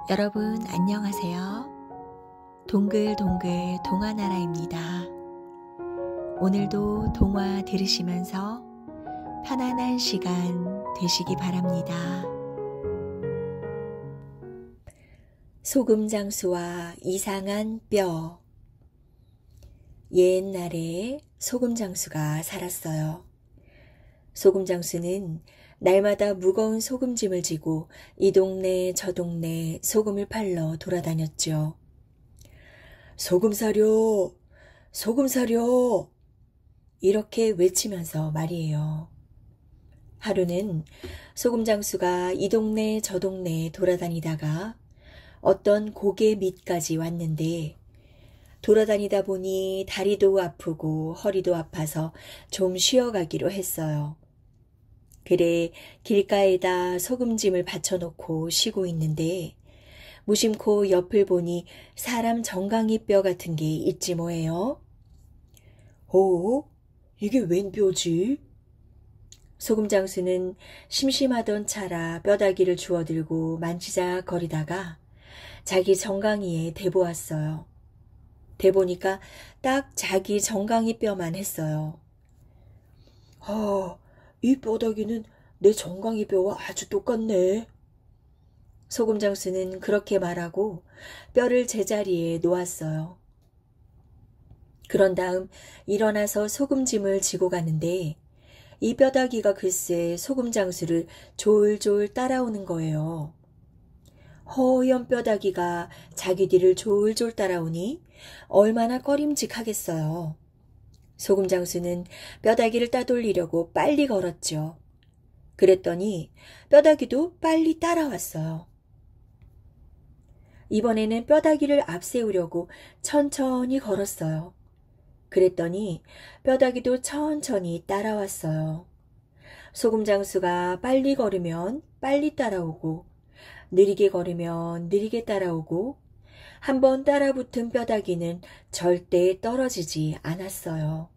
여러분 안녕하세요. 동글동글 동화나라입니다. 오늘도 동화 들으시면서 편안한 시간 되시기 바랍니다. 소금장수와 이상한 뼈. 옛날에 소금장수가 살았어요. 소금장수는 날마다 무거운 소금짐을 지고 이 동네 저 동네 소금을 팔러 돌아다녔죠. 소금 사려! 소금 사려! 이렇게 외치면서 말이에요. 하루는 소금장수가 이 동네 저 동네 돌아다니다가 어떤 고개 밑까지 왔는데 돌아다니다 보니 다리도 아프고 허리도 아파서 좀 쉬어가기로 했어요. 그래 길가에다 소금짐을 받쳐놓고 쉬고 있는데 무심코 옆을 보니 사람 정강이 뼈 같은 게 있지 뭐예요. 이게 웬 뼈지? 소금장수는 심심하던 차라 뼈다귀를 주워들고 만지작거리다가 자기 정강이에 대보았어요. 대보니까 딱 자기 정강이 뼈만 했어요. 이 뼈다귀는 내 정강이 뼈와 아주 똑같네. 소금장수는 그렇게 말하고 뼈를 제자리에 놓았어요. 그런 다음 일어나서 소금짐을 지고 가는데 이 뼈다귀가 글쎄 소금장수를 졸졸 따라오는 거예요. 허연 뼈다귀가 자기 뒤를 졸졸 따라오니 얼마나 꺼림직하겠어요. 소금장수는 뼈다귀를 따돌리려고 빨리 걸었죠. 그랬더니 뼈다귀도 빨리 따라왔어요. 이번에는 뼈다귀를 앞세우려고 천천히 걸었어요. 그랬더니 뼈다귀도 천천히 따라왔어요. 소금장수가 빨리 걸으면 빨리 따라오고 느리게 걸으면 느리게 따라오고 한번 따라붙은 뼈다귀는 절대 떨어지지 않았어요.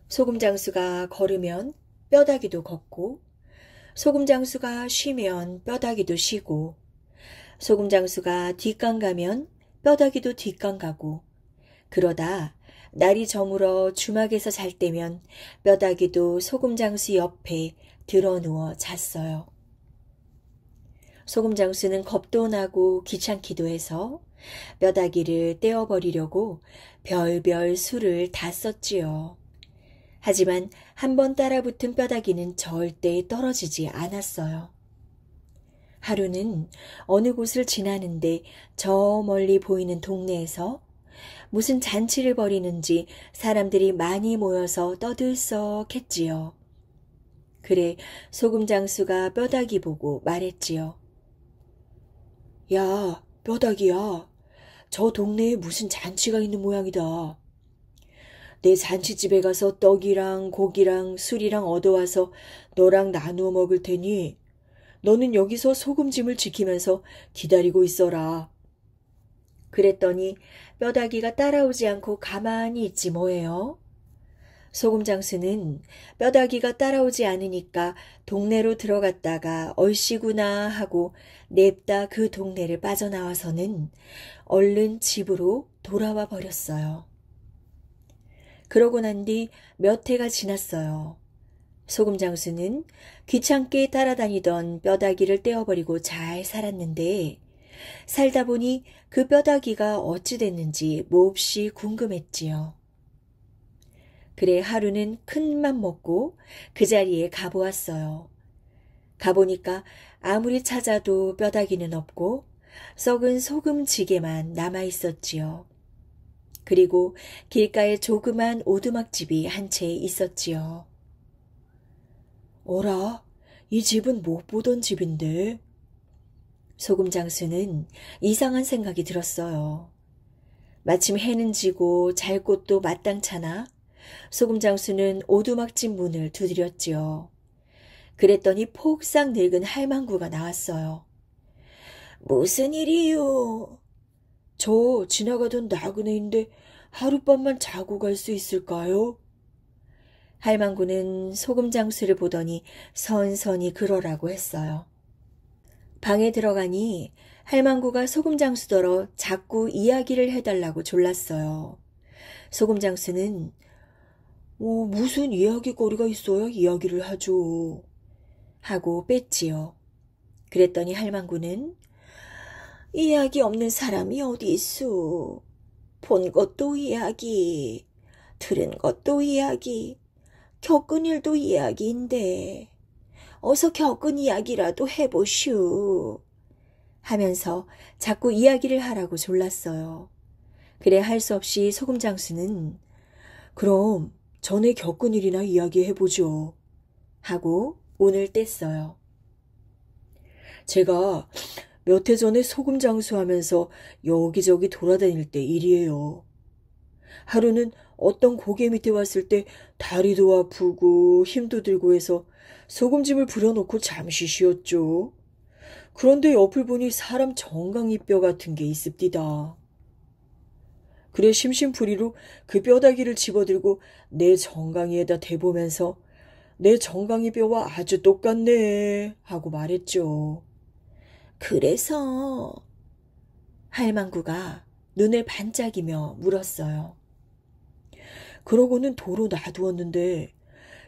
소금장수가 걸으면 뼈다귀도 걷고 소금장수가 쉬면 뼈다귀도 쉬고 소금장수가 뒷강 가면 뼈다귀도 뒷강 가고 그러다 날이 저물어 주막에서 잘 때면 뼈다귀도 소금장수 옆에 드러누워 잤어요. 소금장수는 겁도 나고 귀찮기도 해서 뼈다귀를 떼어버리려고 별별 수를 다 썼지요. 하지만 한번 따라붙은 뼈다귀는 절대 떨어지지 않았어요. 하루는 어느 곳을 지나는데 저 멀리 보이는 동네에서 무슨 잔치를 벌이는지 사람들이 많이 모여서 떠들썩했지요. 그래 소금장수가 뼈다귀 보고 말했지요. 야, 뼈다귀야. 저 동네에 무슨 잔치가 있는 모양이다. 내 잔치집에 가서 떡이랑 고기랑 술이랑 얻어와서 너랑 나누어 먹을 테니 너는 여기서 소금짐을 지키면서 기다리고 있어라. 그랬더니 뼈다귀가 따라오지 않고 가만히 있지 뭐예요. 소금장수는 뼈다귀가 따라오지 않으니까 동네로 들어갔다가 얼씨구나 하고 냅다 그 동네를 빠져나와서는 얼른 집으로 돌아와 버렸어요. 그러고 난 뒤 몇 해가 지났어요. 소금장수는 귀찮게 따라다니던 뼈다귀를 떼어버리고 잘 살았는데 살다 보니 그 뼈다귀가 어찌 됐는지 몹시 궁금했지요. 그래 하루는 큰맘 먹고 그 자리에 가보았어요. 가보니까 아무리 찾아도 뼈다귀는 없고 썩은 소금지게만 남아있었지요. 그리고 길가에 조그만 오두막집이 한 채 있었지요. 어라, 이 집은 못 보던 집인데. 소금장수는 이상한 생각이 들었어요. 마침 해는 지고 잘 곳도 마땅찮아 소금장수는 오두막집 문을 두드렸지요. 그랬더니 폭삭 늙은 할망구가 나왔어요. 무슨 일이요? 저 지나가던 나그네인데 하룻밤만 자고 갈 수 있을까요? 할망구는 소금장수를 보더니 선선히 그러라고 했어요. 방에 들어가니 할망구가 소금장수더러 자꾸 이야기를 해달라고 졸랐어요. 소금장수는 무슨 이야기거리가 있어야 이야기를 하죠 하고 뺐지요. 그랬더니 할망구는 이야기 없는 사람이 어디 있어. 본 것도 이야기, 들은 것도 이야기, 겪은 일도 이야기인데 어서 겪은 이야기라도 해보슈 하면서 자꾸 이야기를 하라고 졸랐어요. 그래 할 수 없이 소금장수는 그럼 전에 겪은 일이나 이야기해보죠 하고 운을 뗐어요. 제가 몇 해 전에 소금장수하면서 여기저기 돌아다닐 때 일이에요. 하루는 어떤 고개 밑에 왔을 때 다리도 아프고 힘도 들고 해서 소금찜을 부려놓고 잠시 쉬었죠. 그런데 옆을 보니 사람 정강이뼈 같은 게 있습디다. 그래 심심풀이로 그 뼈다귀를 집어들고 내 정강이에다 대보면서 내 정강이뼈와 아주 똑같네 하고 말했죠. 그래서 할망구가 눈을 반짝이며 물었어요. 그러고는 도로 놔두었는데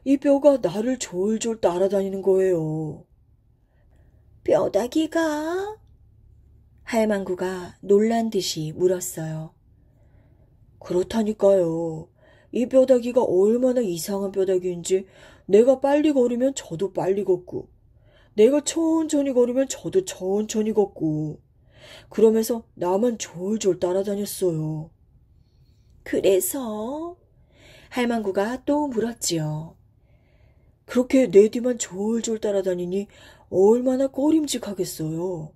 이 뼈가 나를 졸졸 따라다니는 거예요. 뼈다귀가? 할망구가 놀란 듯이 물었어요. 그렇다니까요. 이 뼈다귀가 얼마나 이상한 뼈다귀인지 내가 빨리 걸으면 저도 빨리 걷고 내가 천천히 걸으면 저도 천천히 걷고 그러면서 나만 졸졸 따라다녔어요. 그래서? 할망구가 또 물었지요. 그렇게 내 뒤만 졸졸 따라다니니 얼마나 꺼림직하겠어요.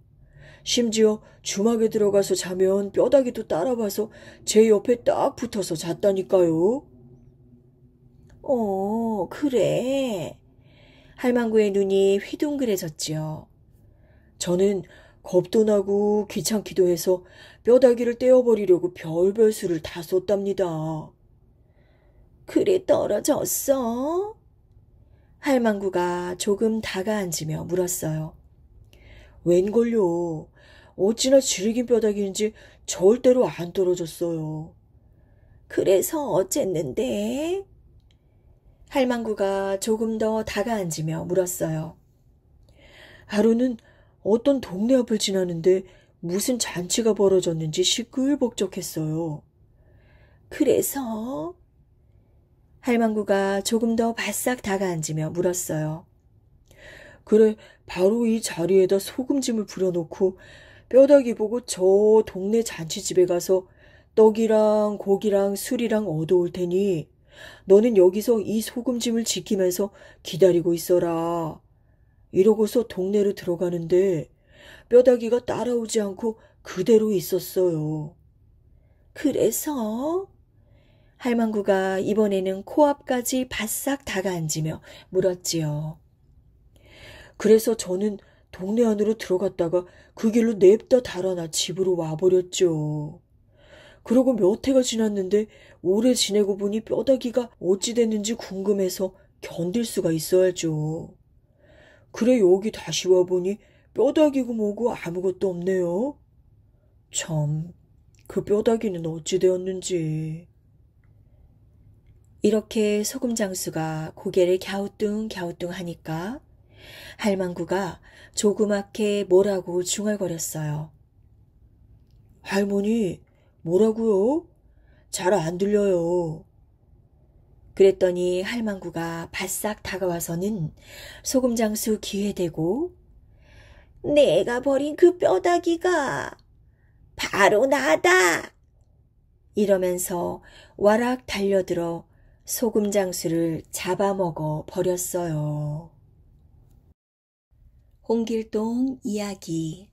심지어 주막에 들어가서 자면 뼈다귀도 따라와서 제 옆에 딱 붙어서 잤다니까요. 그래. 할망구의 눈이 휘둥그레졌지요. 저는 겁도 나고 귀찮기도 해서 뼈다귀를 떼어버리려고 별별 수를 다 썼답니다. 그래 떨어졌어? 할망구가 조금 다가앉으며 물었어요. 웬걸요. 어찌나 질긴 뼈다귀인지 절대로 안 떨어졌어요. 그래서 어쨌는데? 할망구가 조금 더 다가앉으며 물었어요. 하루는 어떤 동네 앞을 지나는데 무슨 잔치가 벌어졌는지 시끌벅적했어요. 그래서? 할망구가 조금 더 바싹 다가앉으며 물었어요. 그래, 바로 이 자리에다 소금찜을 부려놓고 뼈다귀 보고 저 동네 잔치집에 가서 떡이랑 고기랑 술이랑 얻어올 테니 너는 여기서 이 소금찜을 지키면서 기다리고 있어라. 이러고서 동네로 들어가는데 뼈다귀가 따라오지 않고 그대로 있었어요. 그래서? 할망구가 이번에는 코앞까지 바싹 다가앉으며 물었지요. 그래서 저는 동네 안으로 들어갔다가 그 길로 냅다 달아나 집으로 와버렸죠. 그러고 몇 해가 지났는데 오래 지내고 보니 뼈다귀가 어찌 됐는지 궁금해서 견딜 수가 있어야죠. 그래 여기 다시 와보니 뼈다귀고 뭐고 아무것도 없네요. 참, 그 뼈다귀는 어찌 되었는지. 이렇게 소금장수가 고개를 갸우뚱갸우뚱 하니까 할망구가 조그맣게 뭐라고 중얼거렸어요. 할머니, 뭐라고요? 잘 안 들려요. 그랬더니 할망구가 바싹 다가와서는 소금장수 귀에 대고 내가 버린 그 뼈다귀가 바로 나다! 이러면서 와락 달려들어 소금장수를 잡아먹어 버렸어요. 홍길동 이야기.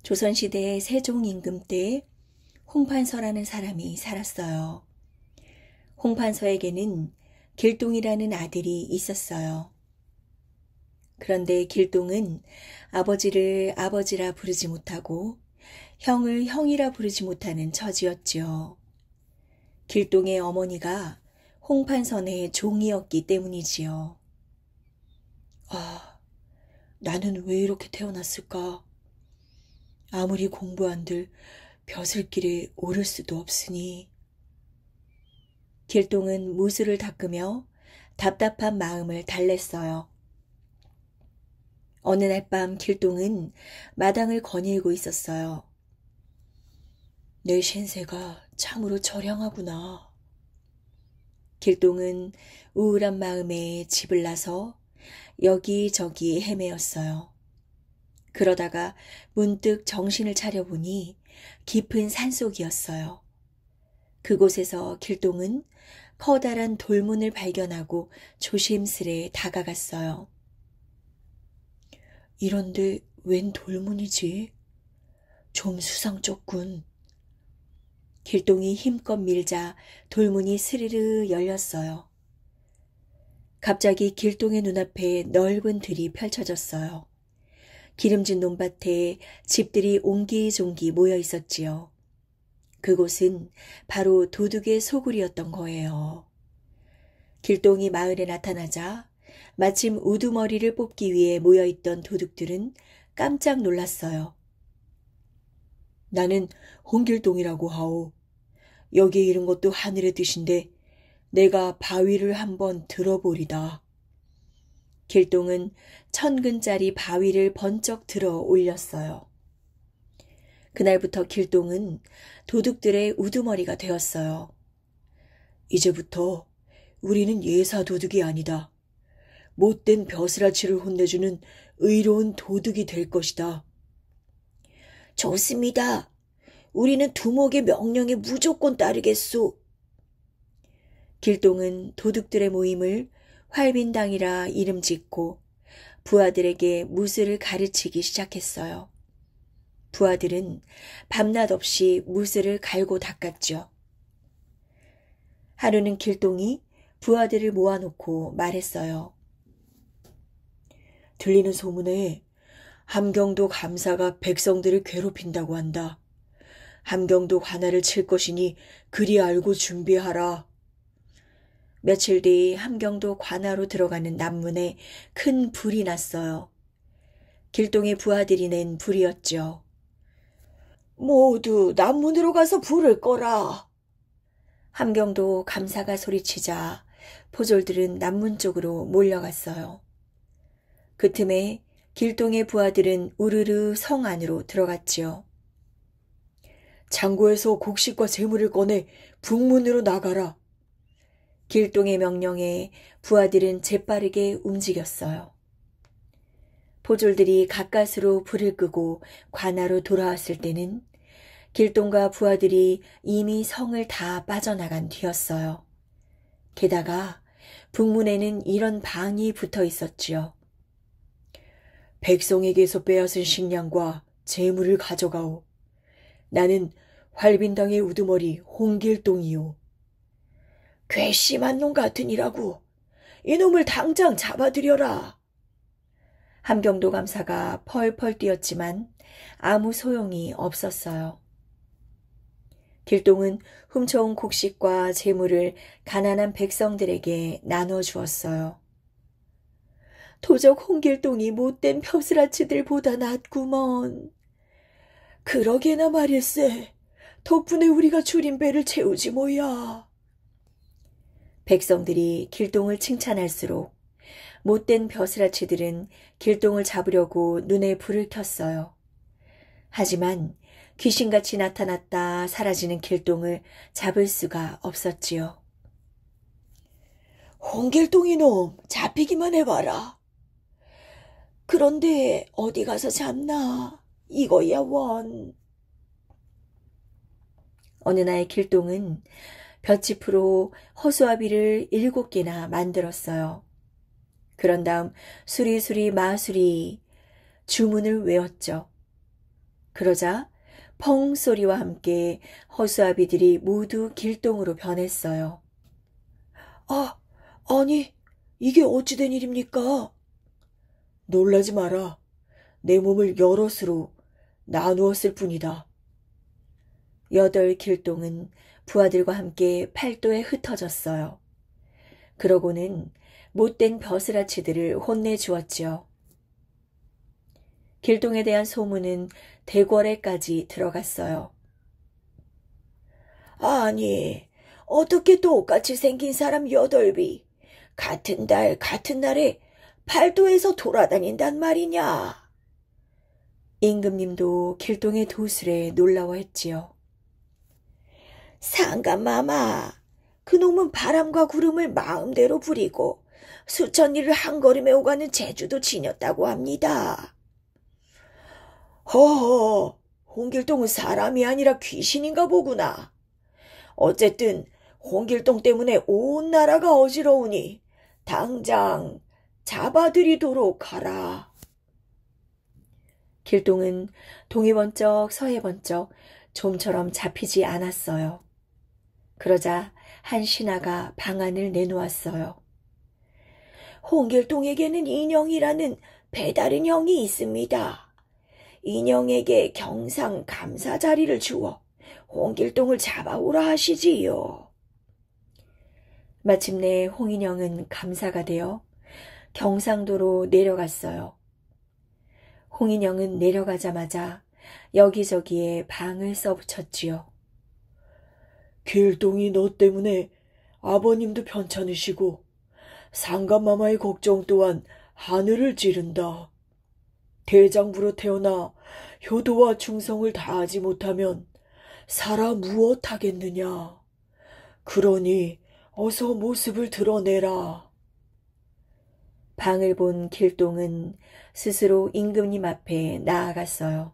조선시대 세종 임금 때 홍판서라는 사람이 살았어요. 홍판서에게는 길동이라는 아들이 있었어요. 그런데 길동은 아버지를 아버지라 부르지 못하고 형을 형이라 부르지 못하는 처지였지요. 길동의 어머니가 홍판선의 종이었기 때문이지요. 나는 왜 이렇게 태어났을까? 아무리 공부한들 벼슬길에 오를 수도 없으니. 길동은 무술을 닦으며 답답한 마음을 달랬어요. 어느 날 밤 길동은 마당을 거닐고 있었어요. 내 신세가 참으로 처량하구나. 길동은 우울한 마음에 집을 나서 여기저기 헤매었어요. 그러다가 문득 정신을 차려보니 깊은 산속이었어요. 그곳에서 길동은 커다란 돌문을 발견하고 조심스레 다가갔어요. 이런데 웬 돌문이지? 좀 수상쩍군. 길동이 힘껏 밀자 돌문이 스르르 열렸어요. 갑자기 길동의 눈앞에 넓은 들이 펼쳐졌어요. 기름진 논밭에 집들이 옹기종기 모여 있었지요. 그곳은 바로 도둑의 소굴이었던 거예요. 길동이 마을에 나타나자 마침 우두머리를 뽑기 위해 모여있던 도둑들은 깜짝 놀랐어요. 나는 홍길동이라고 하오. 여기에 이른 것도 하늘의 뜻인데 내가 바위를 한번 들어보리다. 길동은 1000근짜리 바위를 번쩍 들어 올렸어요. 그날부터 길동은 도둑들의 우두머리가 되었어요. 이제부터 우리는 예사 도둑이 아니다. 못된 벼슬아치를 혼내주는 의로운 도둑이 될 것이다. 좋습니다. 우리는 두목의 명령에 무조건 따르겠소. 길동은 도둑들의 모임을 활빈당이라 이름 짓고 부하들에게 무술을 가르치기 시작했어요. 부하들은 밤낮 없이 무술을 갈고 닦았죠. 하루는 길동이 부하들을 모아놓고 말했어요. 들리는 소문에 함경도 감사가 백성들을 괴롭힌다고 한다. 함경도 관할을 칠 것이니 그리 알고 준비하라. 며칠 뒤 함경도 관하로 들어가는 남문에 큰 불이 났어요. 길동의 부하들이 낸 불이었죠. 모두 남문으로 가서 불을 꺼라. 함경도 감사가 소리치자 포졸들은 남문 쪽으로 몰려갔어요. 그 틈에 길동의 부하들은 우르르 성 안으로 들어갔지요. 창고에서 곡식과 재물을 꺼내 북문으로 나가라. 길동의 명령에 부하들은 재빠르게 움직였어요. 포졸들이 가까스로 불을 끄고 관하로 돌아왔을 때는 길동과 부하들이 이미 성을 다 빠져나간 뒤였어요. 게다가 북문에는 이런 방이 붙어 있었지요. 백성에게서 빼앗은 식량과 재물을 가져가오. 나는 활빈당의 우두머리 홍길동이요. 괘씸한 놈 같으니라고. 이놈을 당장 잡아들여라. 함경도 감사가 펄펄 뛰었지만 아무 소용이 없었어요. 길동은 훔쳐온 곡식과 재물을 가난한 백성들에게 나눠주었어요. 도적 홍길동이 못된 벼슬아치들보다 낫구먼. 그러게나 말일세. 덕분에 우리가 줄인 배를 채우지 뭐야. 백성들이 길동을 칭찬할수록 못된 벼슬아치들은 길동을 잡으려고 눈에 불을 켰어요. 하지만 귀신같이 나타났다 사라지는 길동을 잡을 수가 없었지요. 홍길동 이놈 잡히기만 해봐라. 그런데 어디 가서 잡나? 이거야 원. 어느 날 길동은 볏짚으로 허수아비를 7개나 만들었어요. 그런 다음 수리수리 마수리 주문을 외웠죠. 그러자 펑 소리와 함께 허수아비들이 모두 길동으로 변했어요. 아니 이게 어찌된 일입니까? 놀라지 마라. 내 몸을 여럿으로 나누었을 뿐이다. 8 길동은 부하들과 함께 팔도에 흩어졌어요. 그러고는 못된 벼슬아치들을 혼내주었지요. 길동에 대한 소문은 대궐에까지 들어갔어요. 아니, 어떻게 똑같이 생긴 사람 8이 같은 달 같은 날에 팔도에서 돌아다닌단 말이냐? 임금님도 길동의 도술에 놀라워했지요. 상감마마, 그놈은 바람과 구름을 마음대로 부리고 수천 리를 한 걸음에 오가는 재주도 지녔다고 합니다. 허허, 홍길동은 사람이 아니라 귀신인가 보구나. 어쨌든 홍길동 때문에 온 나라가 어지러우니 당장 잡아들이도록 하라. 길동은 동해 번쩍 서해 번쩍 좀처럼 잡히지 않았어요. 그러자 한 신하가 방안을 내놓았어요. 홍길동에게는 인형이라는 배다른 형이 있습니다. 인형에게 경상 감사 자리를 주어 홍길동을 잡아오라 하시지요. 마침내 홍인형은 감사가 되어 경상도로 내려갔어요. 홍인형은 내려가자마자 여기저기에 방을 써붙였지요. 길동이 너 때문에 아버님도 편찮으시고 상감마마의 걱정 또한 하늘을 찌른다. 대장부로 태어나 효도와 충성을 다하지 못하면 살아 무엇하겠느냐. 그러니 어서 모습을 드러내라. 방을 본 길동은 스스로 임금님 앞에 나아갔어요.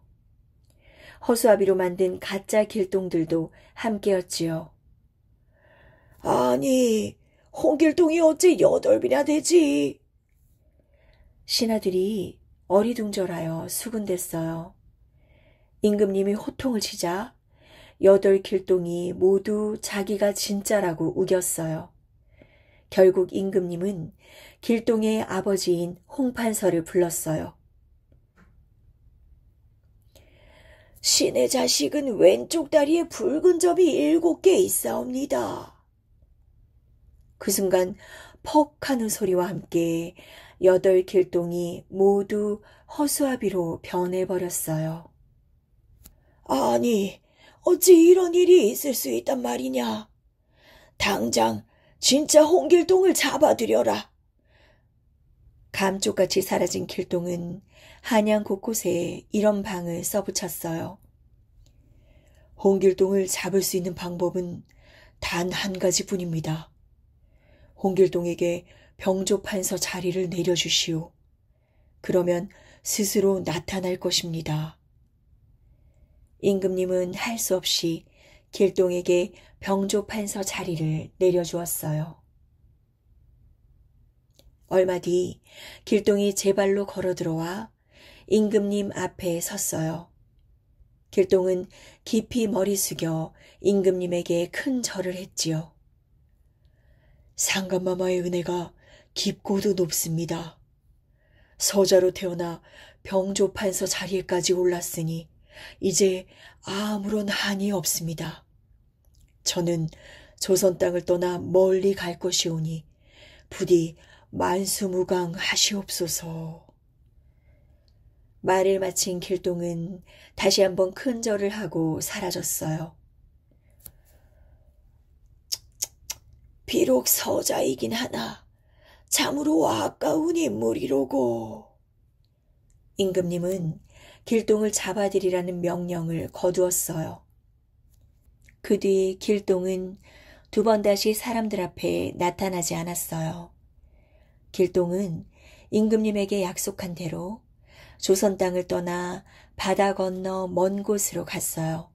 허수아비로 만든 가짜 길동들도 함께였지요. 아니, 홍길동이 어째 8이나 되지? 신하들이 어리둥절하여 수군댔어요. 임금님이 호통을 치자 8 길동이 모두 자기가 진짜라고 우겼어요. 결국 임금님은 길동의 아버지인 홍판서를 불렀어요. 신의 자식은 왼쪽 다리에 붉은 점이 7개 있사옵니다. 그 순간 퍽 하는 소리와 함께 8 길동이 모두 허수아비로 변해버렸어요. 아니, 어찌 이런 일이 있을 수 있단 말이냐. 당장 진짜 홍길동을 잡아들여라. 감쪽같이 사라진 길동은 한양 곳곳에 이런 방을 써붙였어요. 홍길동을 잡을 수 있는 방법은 단 한 가지뿐입니다. 홍길동에게 병조판서 자리를 내려주시오. 그러면 스스로 나타날 것입니다. 임금님은 할 수 없이 길동에게 병조판서 자리를 내려주었어요. 얼마 뒤 길동이 제 발로 걸어 들어와 임금님 앞에 섰어요. 길동은 깊이 머리 숙여 임금님에게 큰 절을 했지요. 상감마마의 은혜가 깊고도 높습니다. 서자로 태어나 병조판서 자리에까지 올랐으니 이제 아무런 한이 없습니다. 저는 조선 땅을 떠나 멀리 갈 것이오니 부디 만수무강하시옵소서. 말을 마친 길동은 다시 한번 큰 절을 하고 사라졌어요. 비록 서자이긴 하나 참으로 아까운 인물이로고. 임금님은 길동을 잡아들이라는 명령을 거두었어요. 그 뒤 길동은 2번 다시 사람들 앞에 나타나지 않았어요. 길동은 임금님에게 약속한 대로 조선 땅을 떠나 바다 건너 먼 곳으로 갔어요.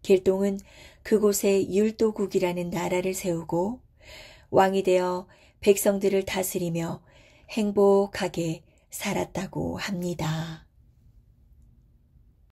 길동은 그곳에 율도국이라는 나라를 세우고 왕이 되어 백성들을 다스리며 행복하게 살았다고 합니다.